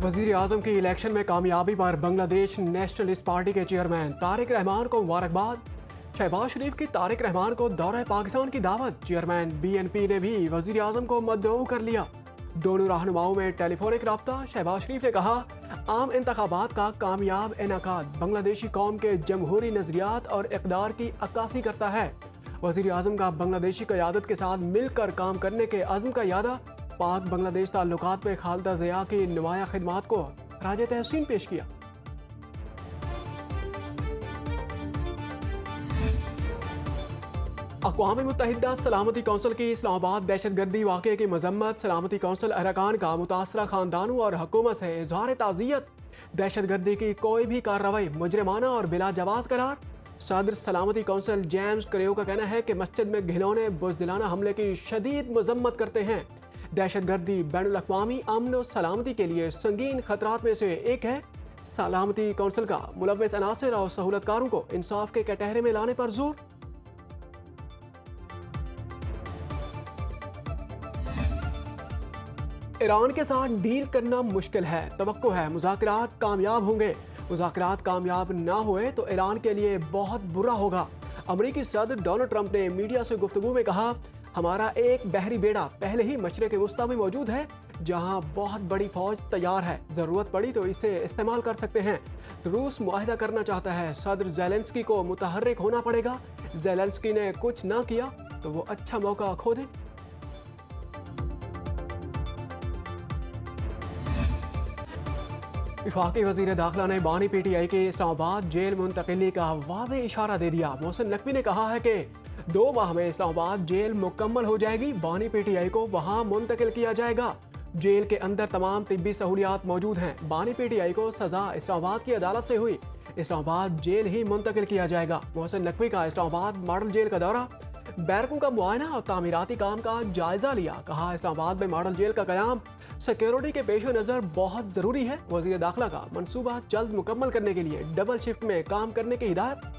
वजीर आजम की इलेक्शन में कामयाबी पर बांग्लादेश नेशनलिस्ट पार्टी के चेयरमैन तारिक रहमान को मुबारकबाद। शहबाज शरीफ की तारिक रहमान को दौरे पाकिस्तान की दावत। चेयरमैन BNP ने भी वजीर आजम को मद्दऊ कर लिया। दोनों रहनुमाओं में टेलीफोनिक रब्ता। शहबाज शरीफ ने कहा, आम इंतखाबात का कामयाब इनेकाद बांग्लादेशी कौम के जमहूरी नजरियात और इक़दार की अक्कासी करता है। वजीर आजम का बांग्लादेशी क़यादत के साथ मिलकर काम करने के अज़्म का यादा। पाक बांग्लादेश ताल्लुकात में खालिदा ज़िया की नुमाया खिदमात को राज तहसीन पेश किया। अक़वाम मुत्तहिदा सलामती कौंसिल की इस्लामाबाद दहशतगर्दी वाक़े की मजम्मत। सलामती कौंसिल अरकान का मुतासरा खानदानों और हुकूमत से इज़हार ताज़ियत। दहशतगर्दी की कोई भी कार्रवाई मुजरिमाना और बिला जवाज़ करार। सदर सलामती कौंसिल जेम्स क्रेयो का कहना है कि मस्जिद में घिनौने बुज़दिलाना हमले की शदीद मजम्मत करते हैं। दहशतगर्दी बैनुल अक़वामी अमन और सलामती के लिए संगीन खतरात में से एक है। सलामती कौंसिल का मुलव्वस अनासिर और सहूलतकारों को इंसाफ के कटहरे में लाने पर जोर। ईरान के साथ डील करना मुश्किल है। तवक्को है मुज़ाकरात कामयाब होंगे। मुज़ाकरात कामयाब ना हुए तो ईरान के लिए बहुत बुरा होगा। अमरीकी सदर डोनाल्ड ट्रंप ने मीडिया से गुफ्तगू में कहा, हमारा एक बहरी बेड़ा पहले ही मशरिक़ वुस्ता में मौजूद है, जहां बहुत बड़ी फौज तैयार है। ज़रूरत पड़ी तो इसे इस्तेमाल कर सकते हैं। रूस मुआहिदा करना चाहता है। सदर ज़ेलेंस्की को मुतहर्रिक होना पड़ेगा। ज़ेलेंस्की ने कुछ ना किया तो वो अच्छा मौका खो दें। वफाकी वज़ीर दाखिला ने बानी PTI के इस्लामाबाद जेल मुंतकिली का वाज़े इशारा दे दिया। मोहसिन नकवी ने कहा है कि 2 माह में इस्लामाबाद जेल मुकम्मल हो जाएगी। बानी PTI को वहाँ मुंतकिल किया जाएगा। जेल के अंदर तमाम तिब्बी सहूलियात मौजूद हैं। बानी PTI को सज़ा इस्लामाबाद की अदालत से हुई। इस्लामाबाद जेल ही मुंतकिल किया जाएगा। मोहसिन नकवी का इस्लामाबाद मॉडल जेल का दौरा। बैरकों का मुआयना और तामीराती काम का जायजा लिया। कहा, इस्लामाबाद में मॉडल जेल का क़याम सिक्योरिटी के पेश नज़र बहुत ज़रूरी है। वज़ीर दाखिला का मंसूबा जल्द मुकम्मल करने के लिए डबल शिफ्ट में काम करने की हिदायत।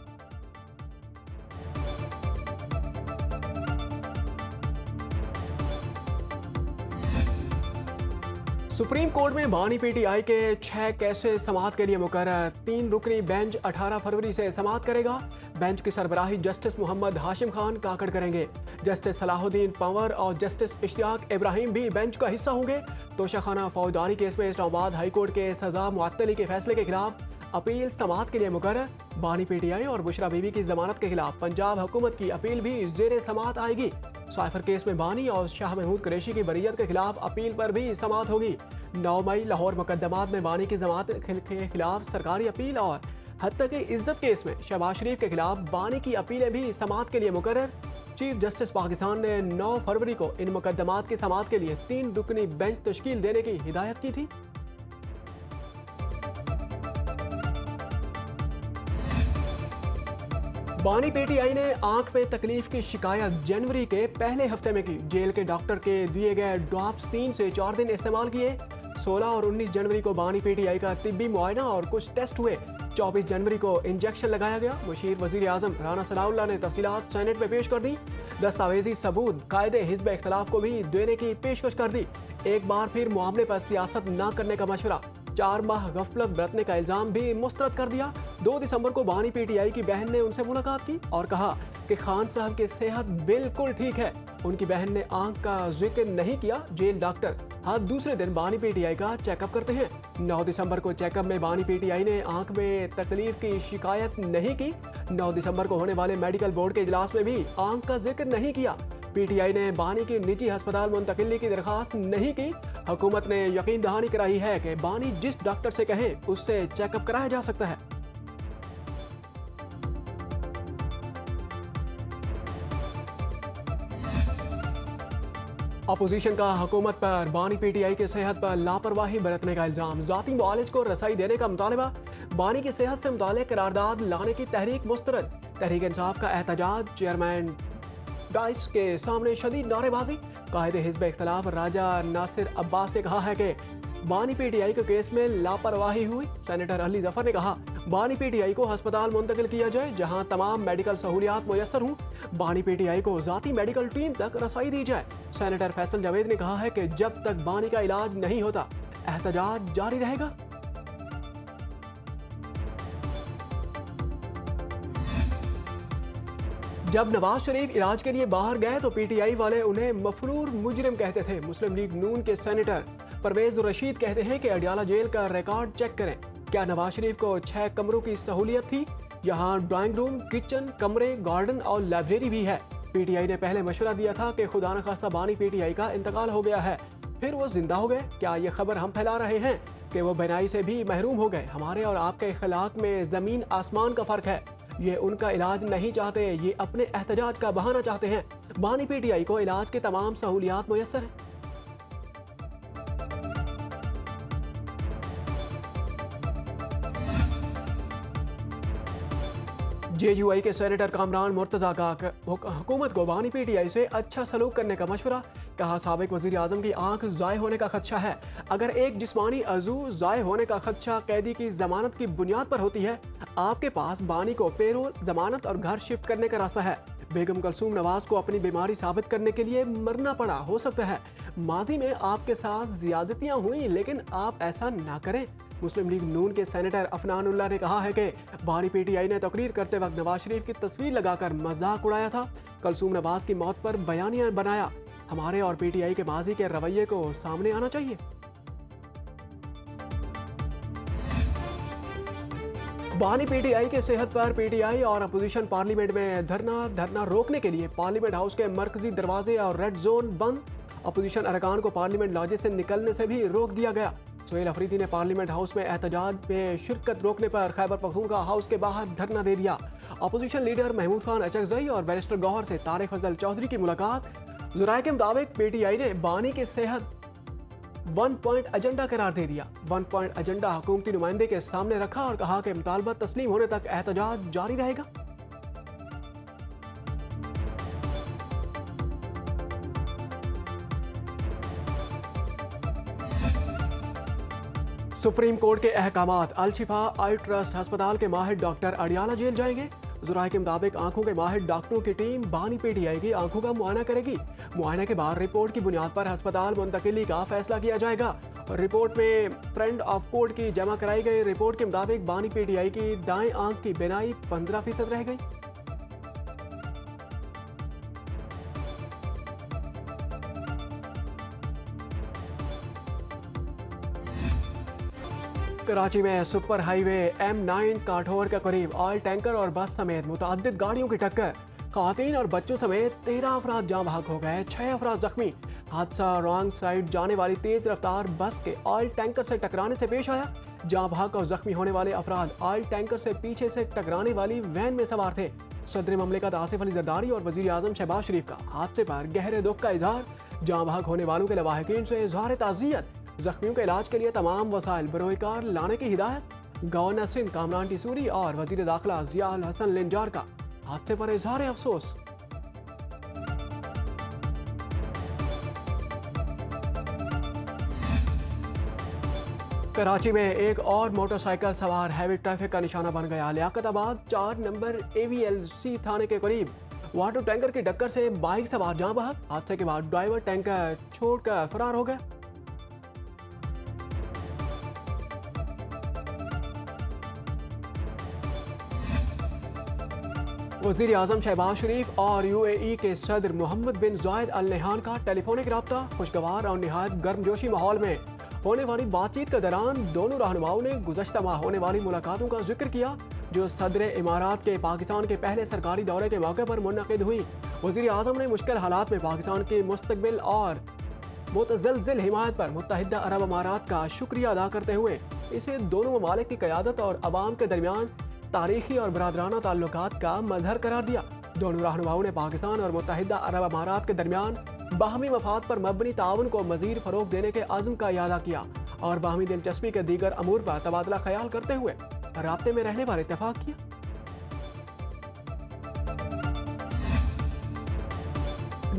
सुप्रीम कोर्ट में बानी PTI के 6 केसेस समाअत के लिए मुकर्रर। 3 रुकनी बेंच 18 फरवरी से समाअत करेगा। बेंच की सरबराही जस्टिस मोहम्मद हाशिम खान काकड़ करेंगे। जस्टिस सलाहुद्दीन पंवर और जस्टिस इश्तियाक इब्राहिम भी बेंच का हिस्सा होंगे। तोशाखाना फौजदारी केस में इस्लामाबाद हाई कोर्ट के सजा मुअत्तली के फैसले के खिलाफ अपील समाअत के लिए मुकर्रर। बानी PTI और बुशरा बीबी की जमानत के खिलाफ पंजाब हुकूमत की अपील भी ज़ेरे समाअत आएगी। साइफर केस में बानी और शाह महमूद कुरैशी की बरीयत के खिलाफ अपील पर भी समाअत होगी। 9 मई लाहौर मुकदमात में बानी की जमानत के खिलाफ सरकारी अपील और हत्या की इज्जत केस में शहबाज शरीफ के खिलाफ बानी की अपीलें भी समाअत के लिए मुकर्रर। चीफ जस्टिस पाकिस्तान ने 9 फरवरी को इन मुकदमात की समाअत के लिए 3 रुकनी बेंच तश्कील देने की हिदायत की थी। बानी PTI ने आंख में तकलीफ की शिकायत जनवरी के पहले हफ्ते में की। जेल के डॉक्टर के दिए गए ड्रॉप्स 3 से 4 दिन इस्तेमाल किए। 16 और 19 जनवरी को बानी PTI का तिब्बी मुआयना और कुछ टेस्ट हुए। 24 जनवरी को इंजेक्शन लगाया गया। मुशीर वजीर आजम राना सनाउल्लाह ने तफसीलात सेनेट में पेश कर दी। दस्तावेजी सबूत कायदे हिज़्ब इख्तलाफ को भी देने की पेशकश कर दी। एक बार फिर मामले पर सियासत न करने का मशवरा। 4 माह गफलत बरतने का इल्ज़ाम भी मुस्तरद कर दिया। 2 दिसंबर को बानी PTI की बहन ने उनसे मुलाकात की और कहा कि खान साहब की सेहत बिल्कुल ठीक है। उनकी बहन ने आंख का जिक्र नहीं किया। जेल डॉक्टर हर दूसरे दिन बानी PTI का चेकअप करते हैं। 9 दिसंबर को चेकअप में बानी PTI ने आंख में तकलीफ की शिकायत नहीं की। 9 दिसंबर को होने वाले मेडिकल बोर्ड के इजलास में भी आंख का जिक्र नहीं किया। PTI ने बानी की निजी अस्पताल मुंतकिली की दरखास्त नहीं की। हुकूमत ने यकीन दहानी कराई है कि बानी जिस डॉक्टर से कहें उससे चेकअप कराया जा सकता है। अपोजिशन का हुकूमत पर बानी PTI की सेहत पर लापरवाही बरतने का इल्जाम। जाती मुआलिज को रसाई देने का मुतालबा। बानी की सेहत से मुताल्लिक करारदाद लाने की तहरीक मुस्तरद। तहरीक इंसाफ का एहतजाज। चेयरमैन डाइस के सामने शदीद नारेबाजी। कायदे हिज़्ब इख्तलाफ राजा नासिर अब्बास ने कहा है कि बानी PTI के केस में लापरवाही हुई। सेनेटर अली जफर ने कहा, बानी PTI को अस्पताल मुंतकिल किया जाए जहां तमाम मेडिकल सहूलियात मुयस्सर हों। बानी PTI को जाती मेडिकल टीम तक रसाई दी जाए। सेनेटर फैसल जावेद ने कहा है कि जब तक बानी का इलाज नहीं होता एहतजाज जारी रहेगा। जब नवाज शरीफ इलाज के लिए बाहर गए तो पीटीआई वाले उन्हें मफरूर मुजरिम कहते थे। मुस्लिम लीग नून के सेनेटर परवेज रशीद कहते हैं कि अडियाला जेल का रिकॉर्ड चेक करें। क्या नवाज शरीफ को 6 कमरों की सहूलियत थी? यहाँ ड्राइंग रूम, किचन, कमरे, गार्डन और लाइब्रेरी भी है। पीटीआई ने पहले मशवरा दिया था कि खुदा न खास्ता बानी पीटीआई का इंतकाल हो गया है, फिर वो जिंदा हो गए। क्या ये खबर हम फैला रहे हैं कि वो बेनाई से भी महरूम हो गए? हमारे और आपके इख्लाक में जमीन आसमान का फर्क है। ये उनका इलाज नहीं चाहते, ये अपने एहतजाज का बहाना चाहते हैं। बानी पीटीआई को इलाज की तमाम सहूलियात मुयस्सर हैं। जेयूआई के सेनेटर कामरान मुर्तजा का हुकूमत को बानी पीटीआई से अच्छा सलूक करने का मशवरा। कहा, साबिक वजीर आजम की आंख जाय होने का खदशा है। अगर एक जिस्मानी अजू जाय होने का खदशा कैदी की जमानत की बुनियाद पर होती है, आपके पास बानी को पेरोल, जमानत और घर शिफ्ट करने का रास्ता है। बेगम कलसूम नवाज को अपनी बीमारी साबित करने के लिए मरना पड़ा। हो सकता है माजी में आपके साथ ज्यादतियां हुई, लेकिन आप ऐसा ना करें। मुस्लिम लीग नून के सेनेटर अफनानुल्लाह ने कहा है कि बानी पीटीआई ने तकरीर करते वक्त नवाज शरीफ की तस्वीर लगाकर मजाक उड़ाया था। कलसूम नवाज की मौत पर बयानिया बनाया। हमारे और पीटीआई के माजी के रवैये को सामने आना चाहिए। बानी पीटीआई के सेहत पर पीटीआई और अपोजिशन पार्लियामेंट में धरना रोकने के लिए पार्लियामेंट हाउस के मरकजी दरवाजे और रेड जोन बंद। अपोजिशन अरकान को पार्लियामेंट लॉजेस से निकलने से भी रोक दिया गया। सोहेल अफरीदी ने पार्लियामेंट हाउस में एहतजाज में शिरकत रोकने पर खैबर पख्तूनख्वा हाउस के बाहर धरना दे दिया। अपोजिशन लीडर महमूद खान अचकजई और बैरिस्टर गौहर से तारिक फजल चौधरी की मुलाकात। ज़राए के मुताबिक पीटीआई ने बानी की सेहत 1 पॉइंट एजेंडा करार दे दिया। 1 पॉइंट एजेंडा हुकूमती नुमाइंदे के सामने रखा और कहा कि मुतालबा तस्लीम होने तक एहतजाज जारी रहेगा। सुप्रीम कोर्ट के अहकामात। अल शिफा आई ट्रस्ट अस्पताल के माहिर डॉक्टर अडियाला जेल जाएंगे। ज़राए के मुताबिक आंखों के माहिर डॉक्टरों की टीम बानी पीटीआई की आंखों का मुआयना करेगी। मुआयने के बाद रिपोर्ट की बुनियाद पर अस्पताल मुंतकिली का फैसला किया जाएगा। रिपोर्ट में फ्रेंड ऑफ कोर्ट की जमा कराई गई रिपोर्ट के मुताबिक बानी पीटीआई की दाएं आंख की बिनाई 15% रह गई। कराची में सुपर हाईवे M9 काठौर के करीब ऑयल टैंकर और बस समेत मुतअद्दिद गाड़ियों की टक्कर। खातीन और बच्चों समेत 13 अफराद जाँ बहक हो गए, 6 अफराद जख्मी। हादसा रॉन्ग साइड जाने वाली तेज रफ्तार बस के ऑयल टैंकर से टकराने से पेश आया। जाँ बहक और जख्मी होने वाले अफराद ऑयल टैंकर से पीछे से टकराने वाली वैन में सवार थे। सदर ममलिकत आसिफ अली जरदारी और वजीर आजम शहबाज शरीफ का हादसे पर गहरे दुख का इजहार। जाँ बहक होने वालों के लवाहिकीन से इजहार ताज़ियत। जख्मियों के इलाज के लिए तमाम वसाइल बरोकार लाने की हिदायत। गवर्नर सिंध कामरान टिसूरी और वजीर दाखिला जिया अल हसन लिंजार का हादसे पर इजहार अफसोस। कराची में एक और मोटरसाइकिल सवार हैवी ट्रैफिक का निशाना बन गया। लियाकताबाद 4 नंबर AVLC थाने के करीब वाटर टैंकर की टक्कर से बाइक सवार जाँ बहक। हादसे के बाद ड्राइवर टैंकर छोड़कर फरार हो गया। वज़ीर आज़म शहबाज शरीफ और UAE के सदर मोहम्मद बिन जायद अल नहान का टेलीफोनिक रब्ता। खुशगवार और निहायत गर्मजोशी माहौल में होने वाली बातचीत के दौरान दोनों रहनुमाओं ने गुज़श्ता माह होने वाली मुलाकातों का जिक्र किया, जो सदर इमारात के पाकिस्तान के पहले सरकारी दौरे के मौके पर मुनक़िद हुई। वज़ीर आज़म ने मुश्किल हालात में पाकिस्तान के मुस्तक़बिल और मुतज़लज़िल हिमायत पर मुत्तहिदा अरब अमारात का शुक्रिया अदा करते हुए इसे दोनों ममालिक की क़यादत और अवाम के दरमियान तारीखी और बरादराना ताल्लुकात का मजहर करार दिया। दोनों रहनुमाओं ने पाकिस्तान और मुत्तहिदा अरब अमारात के दरमियान बाहमी मफाद पर मबनी ताउन को मजीद फरोग देने के अज़्म का इयादा किया और बाहमी दिलचस्पी के दीगर अमूर पर तबादला ख्याल करते हुए राब्ते में रहने पर इत्तेफाक किया।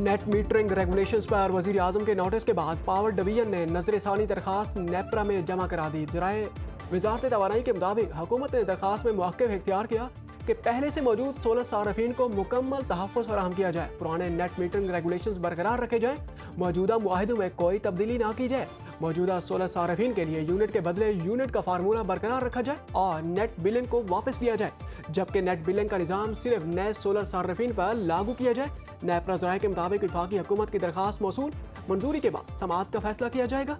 नेट मीटरिंग रेगुलेशंस पर वज़ीर आज़म के नोटिस के बाद पावर डिवीजन ने नजरसानी दरखास्त नेपरा में जमा करा दी। ज़राए वज़ारत तवानाई के मुताबिक हुकूमत ने दरखास्त में मौक़िफ़ इख्तियार किया कि पहले से मौजूद 16 सारफीन को मुकम्मल तहफ़्फ़ुज़ फराहम किया जाए, पुराने नेट मीटरिंग रेगुलेशंस बरकरार रखे जाएँ, मौजूदा मुआहिदों में कोई तब्दीली ना की जाए। मौजूदा 16 सार्फिन के लिए यूनिट के बदले यूनिट का फार्मूला बरकरार रखा जाए और नेट बिलिंग को वापस लिया जाए, जबकि नेट बिलिंग का निज़ाम सिर्फ नए सोलर सार्फिन पर लागू किया जाए। नैब राय के मुताबिक वफाकी हुकूमत की दरखास्त मौसूल, मंजूरी के बाद समाअत का फैसला किया जाएगा।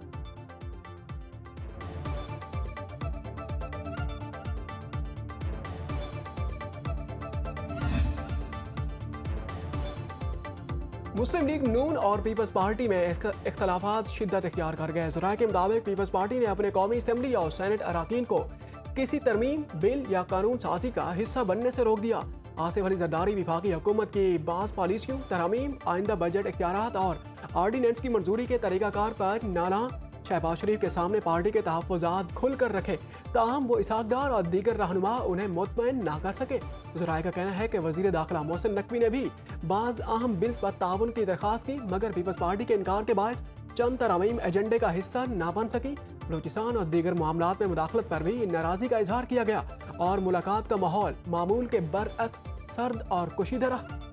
मुस्लिम लीग नून और पीपल्स पार्टी में इख्तलाफात शिद्दत इख्तियार कर गए। ज़राए के मुताबिक पीपल्स पार्टी ने अपने कौमी असम्बली और सेनेट अराकीन को किसी तरमीम, बिल या कानून साजी का हिस्सा बनने से रोक दिया। आसिफ अली जरदारी वफाकी हुकूमत की बाज़ पॉलिसियों, तरमीम, आइंदा बजट इख्तियारात और आर्डीनेंस की मंजूरी के तरीक़ाकार पर नाला शहबाज शरीफ के सामने पार्टी के तहफ़्फ़ुज़ात खुल कर रखे, ताहम वो इसहाक़ और दीगर रहनुमा उन्हें मुतमईन ना कर सके। ज़राए का कहना है कि वज़ीर दाखिला मोहसिन नकवी ने भी बाज़ अहम बिल पर ताउन की दरख्वास्त की, मगर पीपल्स पार्टी के इनकार के बायस चंद तरमीम एजेंडे का हिस्सा ना बन सकी। बलूचिस्तान और दीगर मामलात में मुदाखलत पर भी नाराज़गी का इजहार किया गया और मुलाकात का माहौल मामूल के बरअक्स सर्द और कुशीदा रहा।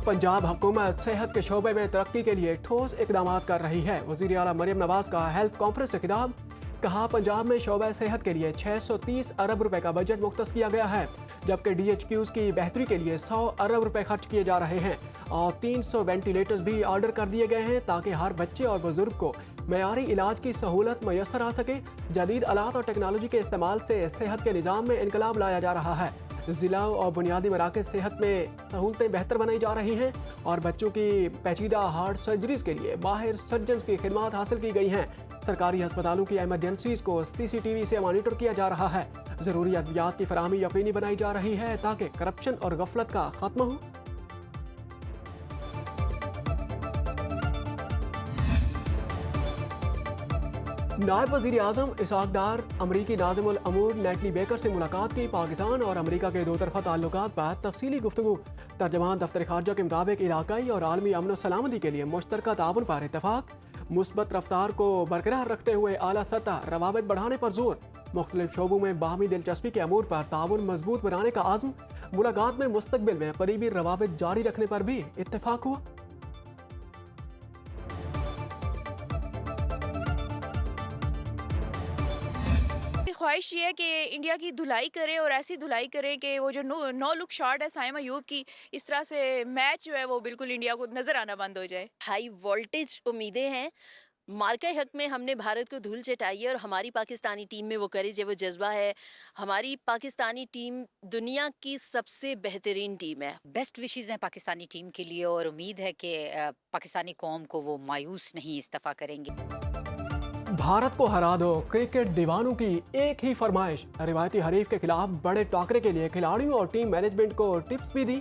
पंजाब हुकूमत सेहत के शोबे में तरक्की के लिए ठोस इकदाम कर रही है। वज़ीर आला मरियम नवाज का हेल्थ कॉन्फ्रेंस से खिताब, कहा पंजाब में शोबे सेहत के लिए 630 अरब रुपए का बजट मुख्तस किया गया है, जबकि DHQs की बेहतरी के लिए 100 अरब रुपए खर्च किए जा रहे हैं और 300 वेंटिलेटर्स भी ऑर्डर कर दिए गए हैं ताकि हर बच्चे और बुजुर्ग को मयारी इलाज की सहूलत मैसर आ सके। जदीद आलात और टेक्नोलॉजी के इस्तेमाल से सेहत के निज़ाम में इनकलाब लाया जा रहा है। ज़िला और बुनियादी मराकज़ सेहत में सहूलतें बेहतर बनाई जा रही हैं और बच्चों की पेचीदा हार्ट सर्जरीज के लिए माहिर सर्जन्स की खिदमत हासिल की गई हैं। सरकारी अस्पतालों की एमरजेंसीज को CCTV से मॉनिटर किया जा रहा है। ज़रूरी अद्वियात की फराहमी यकीनी बनाई जा रही है ताकि करप्शन और गफलत का खात्मा हो। नायब वज़ीर आज़म इसहाक़ डार अमरीकी नाज़िमुल अमूर नेटली बेकर से मुलाकात की। पाकिस्तान और अमरीका के दो तरफ़ा ताल्लुकात पर तफसीली गुफ्तगू। तर्जमान दफ्तर खारजा के मुताबिक इलाकाई और आलमी अमन व सलामती के लिए मुश्तरका ताउन पर इत्तफाक। मुस्बत रफ्तार को बरकरार रखते हुए आला सतह रवाबित बढ़ाने पर जोर। मुख्तलिफ शोबों में बाहमी दिलचस्पी के अमूर पर ताउन मजबूत बनाने का आज़म। मुलाकात में मुस्तकबिल में करीबी रवाबित जारी रखने पर भी इत्तफाक हुआ। ख्वाहिश ये है कि इंडिया की धुलाई करें और ऐसी धुलाई करें कि वो जो नो लुक शॉट है साइमा अयूब की, इस तरह से मैच जो है वो बिल्कुल इंडिया को नजर आना बंद हो जाए। हाई वोल्टेज उम्मीदें हैं। मार्का हक में हमने भारत को धूल चटाई है और हमारी पाकिस्तानी टीम में वो करेज है, वो जज्बा है। हमारी पाकिस्तानी टीम दुनिया की सबसे बेहतरीन टीम है। बेस्ट विशेस हैं पाकिस्तानी टीम के लिए और उम्मीद है कि पाकिस्तानी कौम को वो मायूस नहीं इस दफ़ा करेंगे। भारत को हरा दो, क्रिकेट दीवानों की एक ही फरमाइश। रिवायती हरीफ के खिलाफ बड़े टॉकरे के लिए खिलाड़ियों और टीम मैनेजमेंट को टिप्स भी दी।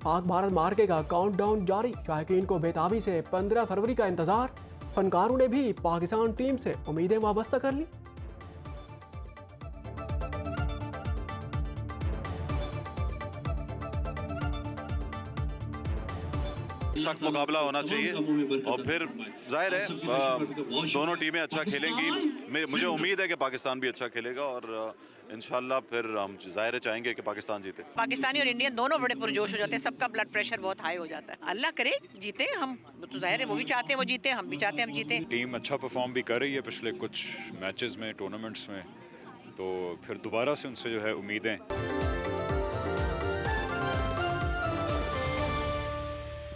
पाक भारत मार्के का काउंटडाउन जारी, शायकीन को बेताबी से 15 फरवरी का इंतजार। फनकारों ने भी पाकिस्तान टीम से उम्मीदें वाबस्ता कर ली। सख्त मुकाबला होना चाहिए और फिर जाहिर है दोनों टीमें अच्छा खेलेंगी। मुझे उम्मीद है कि पाकिस्तान भी अच्छा खेलेगा और इंशाल्लाह फिर हम जाहिर चाहेंगे कि पाकिस्तान जीते। पाकिस्तानी और इंडियन दोनों बड़े पुरजोश हो जाते हैं, सबका ब्लड प्रेशर बहुत हाई हो जाता है। अल्लाह करे जीते, हम तो जाहिर है वो भी चाहते हैं वो जीते, हम भी चाहते हैं हम जीते। टीम अच्छा परफॉर्म भी कर रही है पिछले कुछ मैचेस में, टूर्नामेंट्स में, तो फिर दोबारा से उनसे जो है उम्मीदें